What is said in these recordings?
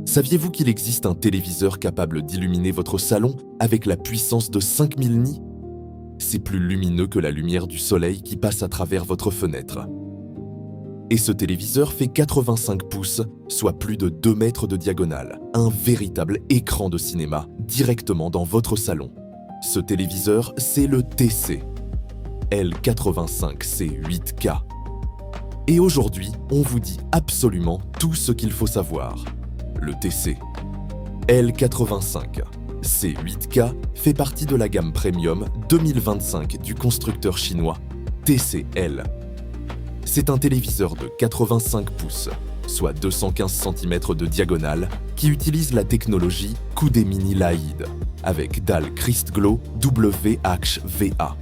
Saviez-vous qu'il existe un téléviseur capable d'illuminer votre salon avec la puissance de 5000 nits? C'est plus lumineux que la lumière du soleil qui passe à travers votre fenêtre. Et ce téléviseur fait 85 pouces, soit plus de 2 mètres de diagonale, un véritable écran de cinéma directement dans votre salon. Ce téléviseur, c'est le TC L85C 8K. Et aujourd'hui, on vous dit absolument tout ce qu'il faut savoir. Le TC L85C 8K fait partie de la gamme Premium 2025 du constructeur chinois TCL. C'est un téléviseur de 85 pouces, soit 215 cm de diagonale, qui utilise la technologie QD Mini Laïd, avec dalle Cristglow WHVA.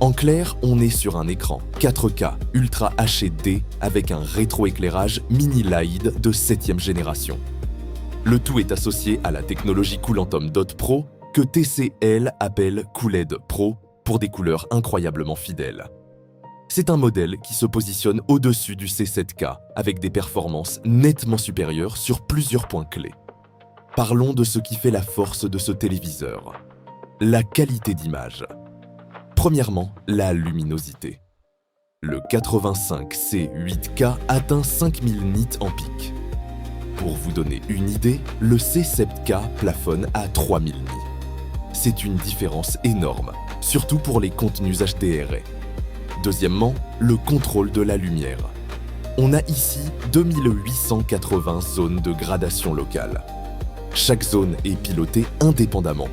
En clair, on est sur un écran 4K Ultra HD avec un rétroéclairage Mini Laïd de 7e génération. Le tout est associé à la technologie Coolantum Dot Pro que TCL appelle QLED Pro pour des couleurs incroyablement fidèles. C'est un modèle qui se positionne au-dessus du C7K avec des performances nettement supérieures sur plusieurs points clés. Parlons de ce qui fait la force de ce téléviseur. La qualité d'image. Premièrement, la luminosité. Le 85C 8K atteint 5000 nits en pic. Pour vous donner une idée, le C7K plafonne à 3000 nits. C'est une différence énorme, surtout pour les contenus HDR. Deuxièmement, le contrôle de la lumière. On a ici 2880 zones de gradation locale. Chaque zone est pilotée indépendamment,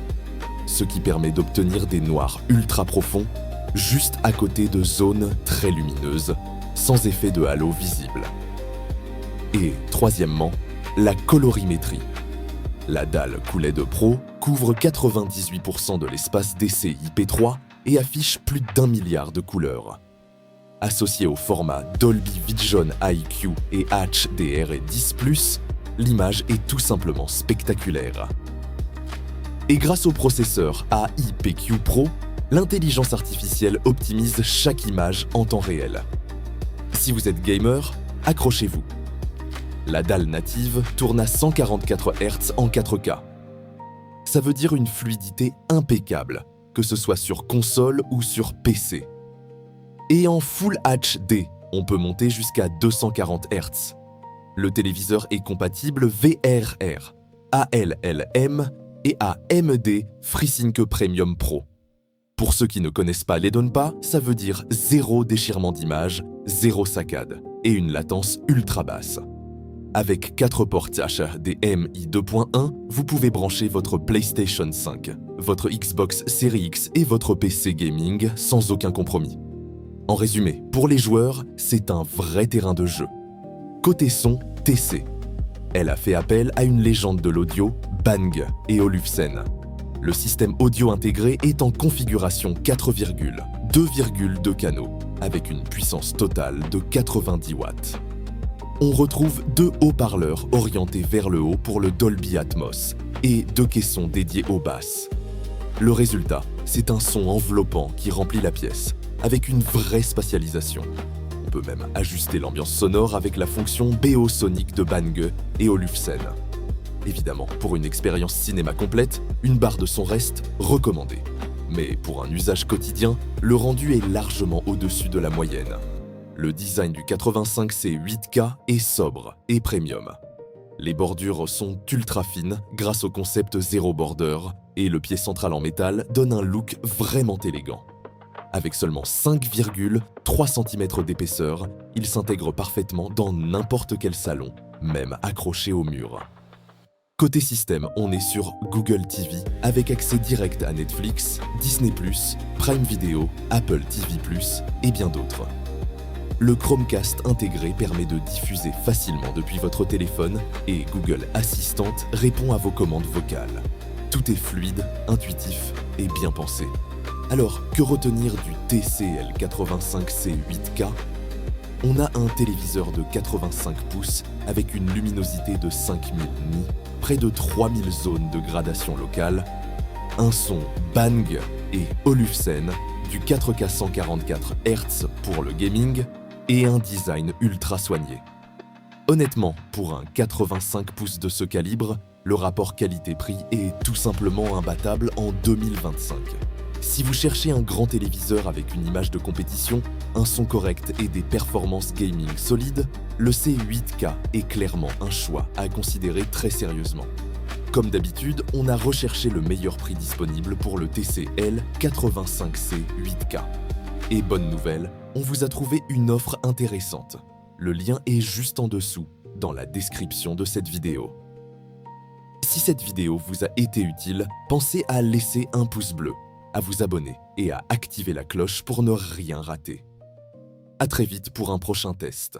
ce qui permet d'obtenir des noirs ultra profonds juste à côté de zones très lumineuses, sans effet de halo visible. Et troisièmement, la colorimétrie. La dalle QLED Pro couvre 98% de l'espace DCI-P3 et affiche plus d'1 milliard de couleurs. Associé au format Dolby Vision IQ et HDR10+, l'image est tout simplement spectaculaire. Et grâce au processeur AIPQ Pro, l'intelligence artificielle optimise chaque image en temps réel. Si vous êtes gamer, accrochez-vous. La dalle native tourne à 144 Hz en 4K. Ça veut dire une fluidité impeccable, que ce soit sur console ou sur PC. Et en Full HD, on peut monter jusqu'à 240 Hz. Le téléviseur est compatible VRR, ALLM et AMD FreeSync Premium Pro. Pour ceux qui ne connaissent pas les Donpa, ça veut dire zéro déchirement d'image, zéro saccade et une latence ultra basse. Avec 4 ports HDMI 2.1, vous pouvez brancher votre PlayStation 5, votre Xbox Series X et votre PC gaming sans aucun compromis. En résumé, pour les joueurs, c'est un vrai terrain de jeu. Côté son, TC. Elle a fait appel à une légende de l'audio, Bang et Olufsen. Le système audio intégré est en configuration 4,2,2 canaux, avec une puissance totale de 90 watts. On retrouve 2 haut-parleurs orientés vers le haut pour le Dolby Atmos et 2 caissons dédiés aux basses. Le résultat, c'est un son enveloppant qui remplit la pièce, avec une vraie spatialisation. On peut même ajuster l'ambiance sonore avec la fonction BO Sonic de Bang et Olufsen. Évidemment, pour une expérience cinéma complète, une barre de son reste recommandée. Mais pour un usage quotidien, le rendu est largement au-dessus de la moyenne. Le design du 85C 8K est sobre et premium. Les bordures sont ultra fines grâce au concept zéro border et le pied central en métal donne un look vraiment élégant. Avec seulement 5,3 cm d'épaisseur, il s'intègre parfaitement dans n'importe quel salon, même accroché au mur. Côté système, on est sur Google TV avec accès direct à Netflix, Disney+, Prime Video, Apple TV+, et bien d'autres. Le Chromecast intégré permet de diffuser facilement depuis votre téléphone et Google Assistant répond à vos commandes vocales. Tout est fluide, intuitif et bien pensé. Alors, que retenir du TCL 85C 8K? On a un téléviseur de 85 pouces avec une luminosité de 5000 nits, près de 3000 zones de gradation locale, un son Bang et Olufsen, du 4K 144 Hz pour le gaming et un design ultra soigné. Honnêtement, pour un 85 pouces de ce calibre, le rapport qualité-prix est tout simplement imbattable en 2025. Si vous cherchez un grand téléviseur avec une image de compétition, un son correct et des performances gaming solides, le C8K est clairement un choix à considérer très sérieusement. Comme d'habitude, on a recherché le meilleur prix disponible pour le TCL 85C 8K. Et bonne nouvelle, on vous a trouvé une offre intéressante. Le lien est juste en dessous, dans la description de cette vidéo. Si cette vidéo vous a été utile, pensez à laisser un pouce bleu, à vous abonner et à activer la cloche pour ne rien rater. À très vite pour un prochain test.